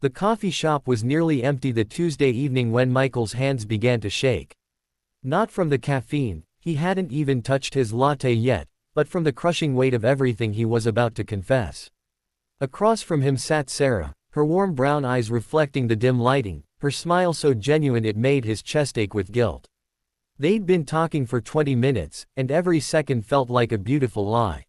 The coffee shop was nearly empty the Tuesday evening when Michael's hands began to shake. Not from the caffeine, he hadn't even touched his latte yet, but from the crushing weight of everything he was about to confess. Across from him sat Sarah, her warm brown eyes reflecting the dim lighting, her smile so genuine it made his chest ache with guilt. They'd been talking for 20 minutes, and every second felt like a beautiful lie.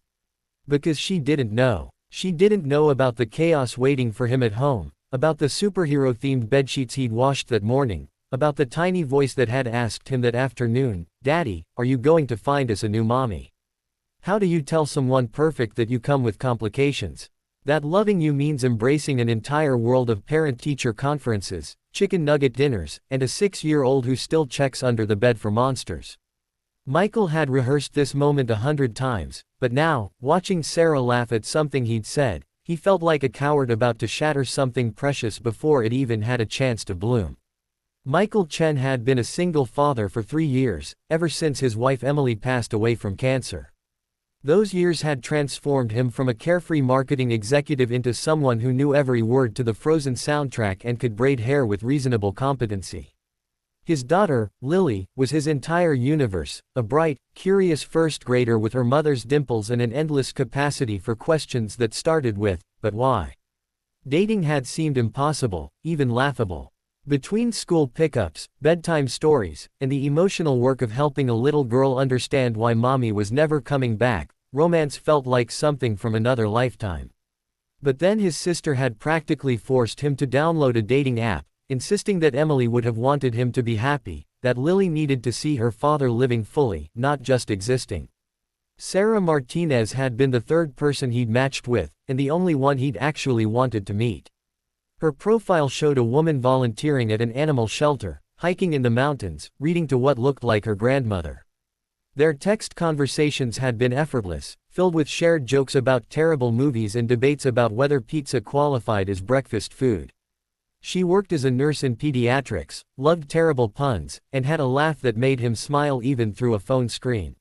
Because she didn't know. She didn't know about the chaos waiting for him at home, about the superhero-themed bedsheets he'd washed that morning, about the tiny voice that had asked him that afternoon, "Daddy, are you going to find us a new mommy?" How do you tell someone perfect that you come with complications? That loving you means embracing an entire world of parent-teacher conferences, chicken nugget dinners, and a 6-year-old who still checks under the bed for monsters. Michael had rehearsed this moment 100 times, but now, watching Sarah laugh at something he'd said, he felt like a coward about to shatter something precious before it even had a chance to bloom. Michael Chen had been a single father for 3 years, ever since his wife Emily passed away from cancer. Those years had transformed him from a carefree marketing executive into someone who knew every word to the Frozen soundtrack and could braid hair with reasonable competency. His daughter, Lily, was his entire universe, a bright, curious first grader with her mother's dimples and an endless capacity for questions that started with, "But why?" Dating had seemed impossible, even laughable. Between school pickups, bedtime stories, and the emotional work of helping a little girl understand why mommy was never coming back, romance felt like something from another lifetime. But then his sister had practically forced him to download a dating app, insisting that Emily would have wanted him to be happy, that Lily needed to see her father living fully, not just existing. Sarah Martinez had been the third person he'd matched with, and the only one he'd actually wanted to meet. Her profile showed a woman volunteering at an animal shelter, hiking in the mountains, reading to what looked like her grandmother. Their text conversations had been effortless, filled with shared jokes about terrible movies and debates about whether pizza qualified as breakfast food. She worked as a nurse in pediatrics, loved terrible puns, and had a laugh that made him smile even through a phone screen.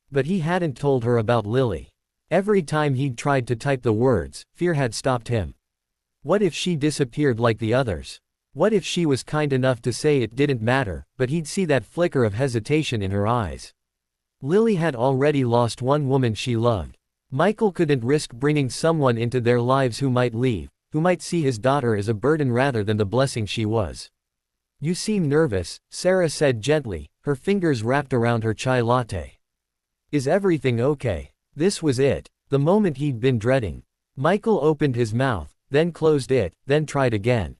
But he hadn't told her about Lily. Every time he'd tried to type the words, fear had stopped him. What if she disappeared like the others? What if she was kind enough to say it didn't matter, but he'd see that flicker of hesitation in her eyes? Lily had already lost one woman she loved. Michael couldn't risk bringing someone into their lives who might leave, who might see his daughter as a burden rather than the blessing she was. "You seem nervous," Sarah said gently, her fingers wrapped around her chai latte. "Is everything okay?" This was it, the moment he'd been dreading. Michael opened his mouth, then closed it, then tried again.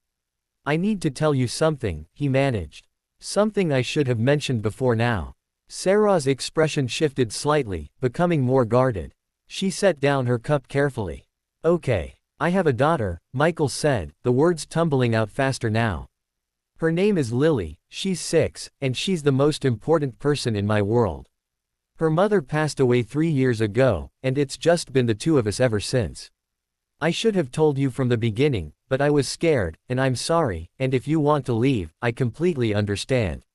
"I need to tell you something," he managed. "Something I should have mentioned before now." Sarah's expression shifted slightly, becoming more guarded. She set down her cup carefully. "Okay. I have a daughter," Michael said, the words tumbling out faster now. "Her name is Lily, she's 6, and she's the most important person in my world. Her mother passed away 3 years ago, and it's just been the two of us ever since. I should have told you from the beginning, but I was scared, and I'm sorry, and if you want to leave, I completely understand."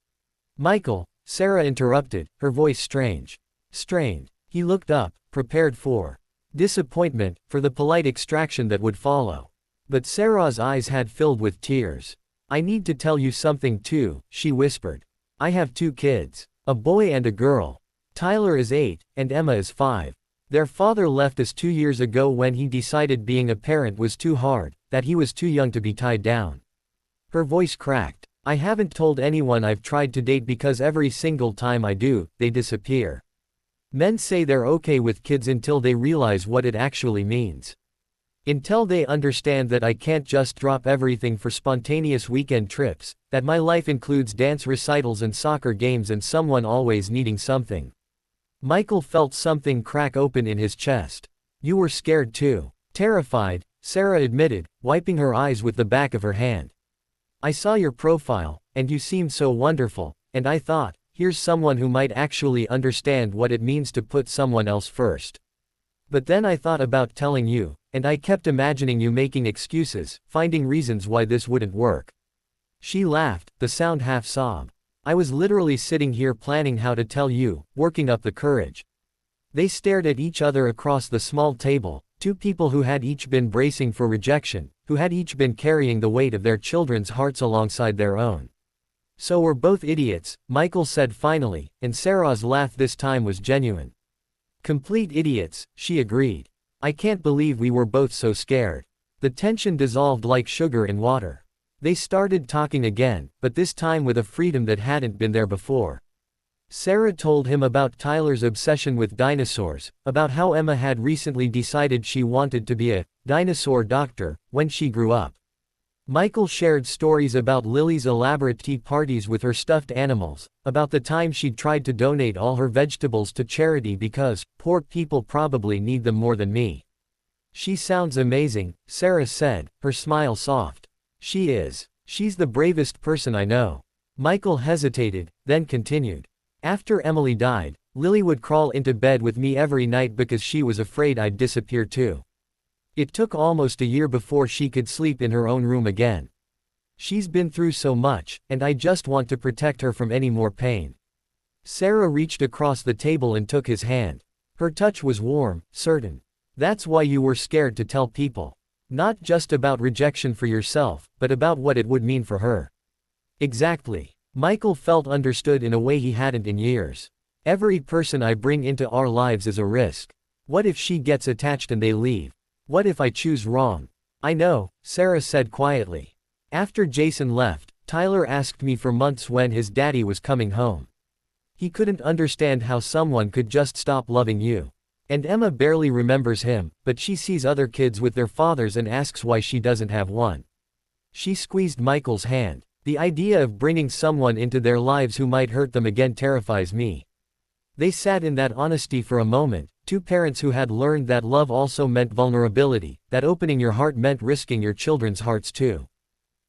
"Michael," Sarah interrupted, her voice strained. He looked up, prepared for disappointment, for the polite extraction that would follow. But Sarah's eyes had filled with tears. "I need to tell you something too," she whispered. "I have 2 kids. A boy and a girl. Tyler is 8, and Emma is 5. Their father left us 2 years ago when he decided being a parent was too hard, that he was too young to be tied down." Her voice cracked. "I haven't told anyone I've tried to date because every single time I do, they disappear. Men say they're okay with kids until they realize what it actually means. Until they understand that I can't just drop everything for spontaneous weekend trips, that my life includes dance recitals and soccer games and someone always needing something." Michael felt something crack open in his chest. "You were scared too." "Terrified," Sarah admitted, wiping her eyes with the back of her hand. "I saw your profile, and you seemed so wonderful, and I thought, here's someone who might actually understand what it means to put someone else first. But then I thought about telling you, and I kept imagining you making excuses, finding reasons why this wouldn't work." She laughed, the sound half sob. "I was literally sitting here planning how to tell you, working up the courage." They stared at each other across the small table, 2 people who had each been bracing for rejection, who had each been carrying the weight of their children's hearts alongside their own. "So we're both idiots," Michael said finally, and Sarah's laugh this time was genuine. "Complete idiots," she agreed. "I can't believe we were both so scared." The tension dissolved like sugar in water. They started talking again, but this time with a freedom that hadn't been there before. Sarah told him about Tyler's obsession with dinosaurs, about how Emma had recently decided she wanted to be a dinosaur doctor when she grew up. Michael shared stories about Lily's elaborate tea parties with her stuffed animals, about the time she'd tried to donate all her vegetables to charity because poor people probably need them more than me. "She sounds amazing," Sarah said, her smile soft. "She is. She's the bravest person I know." Michael hesitated, then continued. "After Emily died, Lily would crawl into bed with me every night because she was afraid I'd disappear too. It took almost a year before she could sleep in her own room again. She's been through so much, and I just want to protect her from any more pain." Sarah reached across the table and took his hand. Her touch was warm, certain. "That's why you were scared to tell people. Not just about rejection for yourself, but about what it would mean for her." "Exactly." Michael felt understood in a way he hadn't in years. "Every person I bring into our lives is a risk. What if she gets attached and they leave? What if I choose wrong?" "I know," Sarah said quietly. "After Jason left, Tyler asked me for months when his daddy was coming home. He couldn't understand how someone could just stop loving you. And Emma barely remembers him, but she sees other kids with their fathers and asks why she doesn't have one." She squeezed Michael's hand. "The idea of bringing someone into their lives who might hurt them again terrifies me." They sat in that honesty for a moment, two parents who had learned that love also meant vulnerability, that opening your heart meant risking your children's hearts too.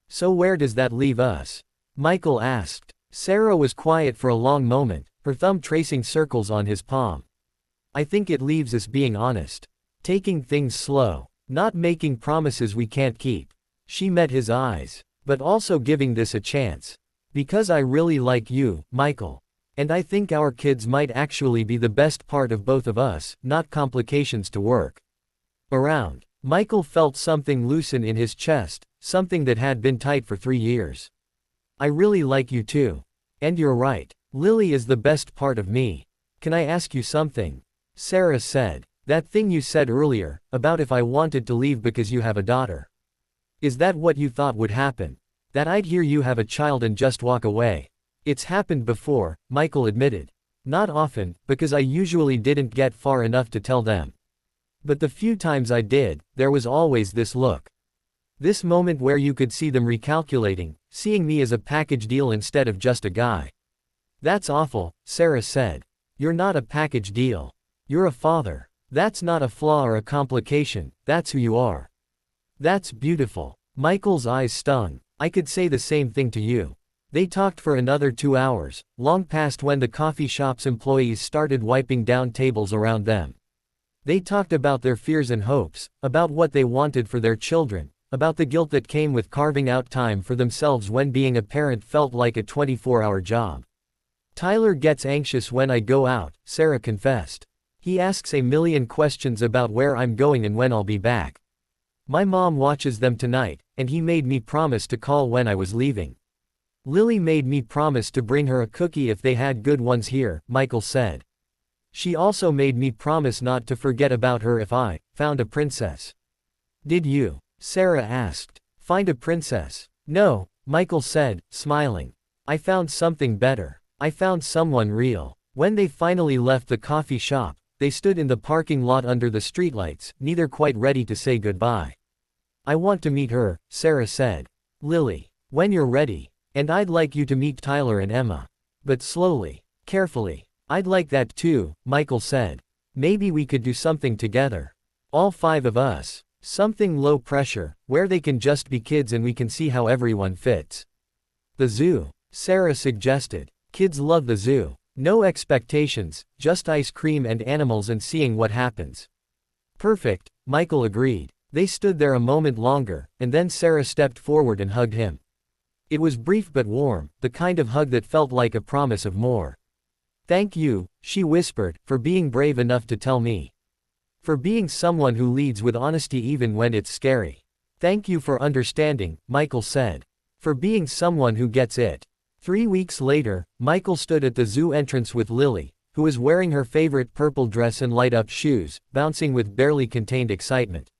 "So where does that leave us?" Michael asked. Sarah was quiet for a long moment, her thumb tracing circles on his palm. "I think it leaves us being honest. Taking things slow. Not making promises we can't keep." She met his eyes. "But also giving this a chance. Because I really like you, Michael. And I think our kids might actually be the best part of both of us, not complications to work around." Michael felt something loosen in his chest, something that had been tight for 3 years. "I really like you too. And you're right. Lily is the best part of me. Can I ask you something?" Sarah said. "That thing you said earlier, about if I wanted to leave because you have a daughter. Is that what you thought would happen? That I'd hear you have a child and just walk away?" "It's happened before," Michael admitted. "Not often, because I usually didn't get far enough to tell them. But the few times I did, there was always this look. This moment where you could see them recalculating, seeing me as a package deal instead of just a guy." "That's awful," Sarah said. "You're not a package deal. You're a father. That's not a flaw or a complication, that's who you are." "That's beautiful." Michael's eyes stung. "I could say the same thing to you." They talked for another 2 hours, long past when the coffee shop's employees started wiping down tables around them. They talked about their fears and hopes, about what they wanted for their children, about the guilt that came with carving out time for themselves when being a parent felt like a 24-hour job. "Tyler gets anxious when I go out," Sarah confessed. "He asks a million questions about where I'm going and when I'll be back. My mom watches them tonight, and he made me promise to call when I was leaving. Lily made me promise to bring her a cookie if they had good ones here," Michael said. "She also made me promise not to forget about her if I found a princess." "Did you?" Sarah asked. "Find a princess?" "No," Michael said, smiling. "I found something better. I found someone real." When they finally left the coffee shop, they stood in the parking lot under the streetlights, neither quite ready to say goodbye. "I want to meet her," Sarah said. "Lily. When you're ready. And I'd like you to meet Tyler and Emma. But slowly. Carefully." "I'd like that too," Michael said. "Maybe we could do something together. All 5 of us. Something low pressure, where they can just be kids and we can see how everyone fits." "The zoo," Sarah suggested. "Kids love the zoo. No expectations, just ice cream and animals and seeing what happens." "Perfect," Michael agreed. They stood there a moment longer, and then Sarah stepped forward and hugged him. It was brief but warm, the kind of hug that felt like a promise of more. "Thank you," she whispered, "for being brave enough to tell me. For being someone who leads with honesty even when it's scary. Thank you for understanding, Michael said. For being someone who gets it. 3 weeks later, Michael stood at the zoo entrance with Lily, who was wearing her favorite purple dress and light-up shoes, bouncing with barely contained excitement.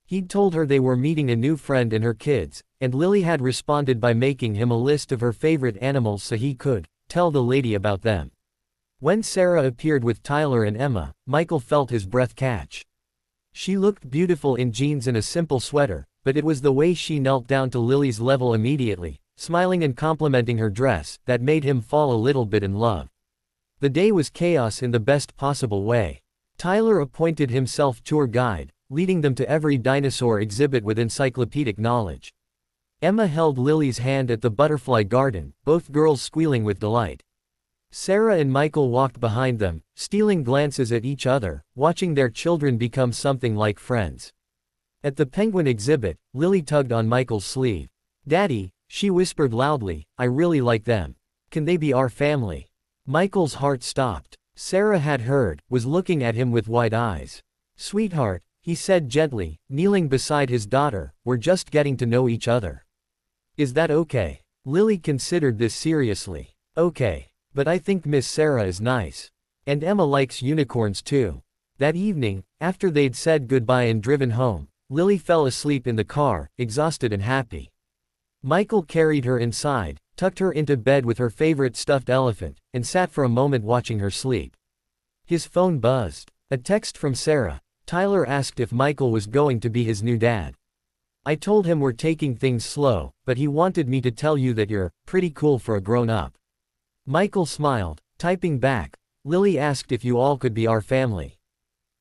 He'd told her they were meeting a new friend and her kids, and Lily had responded by making him a list of her favorite animals so he could tell the lady about them. When Sarah appeared with Tyler and Emma, Michael felt his breath catch. She looked beautiful in jeans and a simple sweater, but it was the way she knelt down to Lily's level immediately, smiling and complimenting her dress, that made him fall a little bit in love. The day was chaos in the best possible way. Tyler appointed himself tour guide, leading them to every dinosaur exhibit with encyclopedic knowledge. Emma held Lily's hand at the butterfly garden, both girls squealing with delight. Sarah and Michael walked behind them, stealing glances at each other, watching their children become something like friends. At the penguin exhibit, Lily tugged on Michael's sleeve. "Daddy," she whispered loudly, "I really like them. Can they be our family?" Michael's heart stopped. Sarah had heard, was looking at him with wide eyes. "Sweetheart," he said gently, kneeling beside his daughter, "we're just getting to know each other. Is that okay?" Lily considered this seriously. "Okay. But I think Miss Sarah is nice. And Emma likes unicorns too." That evening, after they'd said goodbye and driven home, Lily fell asleep in the car, exhausted and happy. Michael carried her inside, tucked her into bed with her favorite stuffed elephant, and sat for a moment watching her sleep. His phone buzzed. A text from Sarah. Tyler asked if Michael was going to be his new dad. "I told him we're taking things slow, but he wanted me to tell you that you're pretty cool for a grown-up." Michael smiled, typing back, "Lily asked if you all could be our family."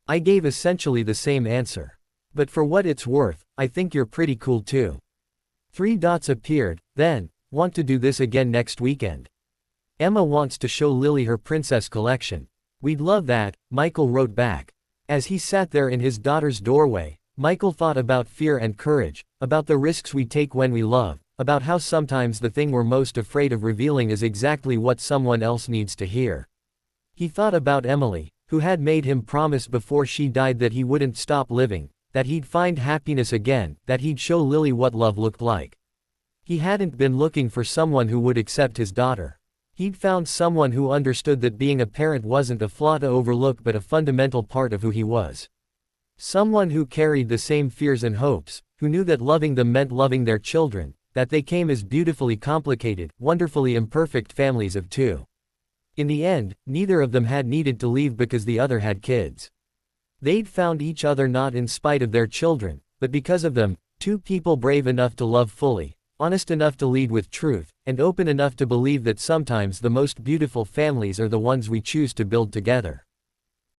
I gave essentially the same answer. "But for what it's worth, I think you're pretty cool too." 3 dots appeared, then, "Want to do this again next weekend? Emma wants to show Lily her princess collection." "We'd love that," Michael wrote back. As he sat there in his daughter's doorway, Michael thought about fear and courage, about the risks we take when we love, about how sometimes the thing we're most afraid of revealing is exactly what someone else needs to hear. He thought about Emily, who had made him promise before she died that he wouldn't stop living, that he'd find happiness again, that he'd show Lily what love looked like. He hadn't been looking for someone who would accept his daughter. He'd found someone who understood that being a parent wasn't a flaw to overlook but a fundamental part of who he was. Someone who carried the same fears and hopes, who knew that loving them meant loving their children, that they came as beautifully complicated, wonderfully imperfect families of 2. In the end, neither of them had needed to leave because the other had kids. They'd found each other not in spite of their children, but because of them, 2 people brave enough to love fully, honest enough to lead with truth, and open enough to believe that sometimes the most beautiful families are the ones we choose to build together.